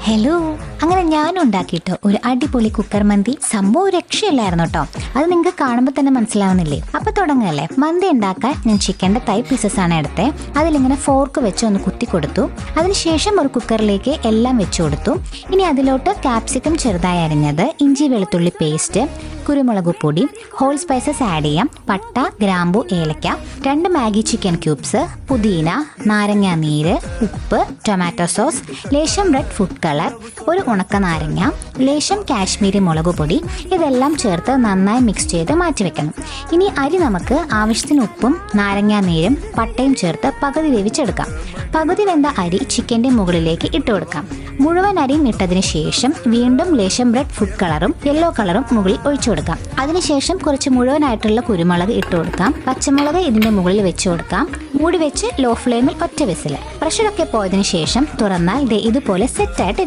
Hello, അങ്ങനെ ഞാനും ഉണ്ടാക്കിട്ടോ ഒരു അടിപൊളി കുക്കർ മന്തി. സംഭവം രക്ഷയില്ലായിരുന്നു കേട്ടോ. അത് നിങ്ങൾക്ക് കാണുമ്പോൾ തന്നെ മനസ്സിലാവുന്നില്ലേ? അപ്പൊ തുടങ്ങല്ലേ. മന്തി ഉണ്ടാക്കാൻ ഞാൻ ചിക്കൻ്റെ തൈ പീസസ് ആണ് എടുത്തത്. അതിലിങ്ങനെ ഫോർക്ക് വെച്ച് ഒന്ന് കുത്തി കൊടുത്തു. അതിനുശേഷം ഒരു കുക്കറിലേക്ക് എല്ലാം വെച്ചു കൊടുത്തു. ഇനി അതിലോട്ട് ക്യാപ്സിക്കം ചെറുതായി അരിഞ്ഞത്, ഇഞ്ചി വെളുത്തുള്ളി പേസ്റ്റ്, കുരുമുളക് പൊടി, ഹോൾ സ്പൈസസ് ആഡ് ചെയ്യാം, പട്ട, ഗ്രാമ്പു, ഏലക്ക, 2 മാഗി ചിക്കൻ ക്യൂബ്സ്, പുതിന, നാരങ്ങ നീര്, ഉപ്പ്, ടൊമാറ്റോ സോസ്, ലേശം റെഡ് ഫുഡ് കളർ, ഒരു ഉണക്ക നാരങ്ങ, ലേശം കാശ്മീരി മുളക് പൊടി, ഇതെല്ലാം ചേർത്ത് നന്നായി മിക്സ് ചെയ്ത് മാറ്റി വെക്കണം. ഇനി അരി നമുക്ക് ആവശ്യത്തിന് ഉപ്പും നാരങ്ങ നീരും പട്ടയും ചേർത്ത് പകുതി വേവിച്ചെടുക്കാം. പകുതി വെന്ത അരി ചിക്കൻ്റെ മുകളിലേക്ക് ഇട്ട് കൊടുക്കാം. മുഴുവൻ അരിയും ഇട്ടതിന് ശേഷം വീണ്ടും ലേശം റെഡ് ഫുഡ് കളറും യെല്ലോ കളറും മുകളിൽ ഒഴിച്ചു കൊടുക്കാം. അതിനുശേഷം കുറച്ച് മുഴുവനായിട്ടുള്ള കുരുമുളക് ഇട്ട് കൊടുക്കാം. പച്ചമുളക് ഇതിന്റെ മുകളിൽ വെച്ച് കൊടുക്കാം. മൂടി വെച്ച് ലോ ഫ്ലെയിമിൽ ഒറ്റ വിസിൽ. പ്രഷറൊക്കെ പോയതിനു ശേഷം തുറന്നാൽ ഇതുപോലെ സെറ്റായിട്ട്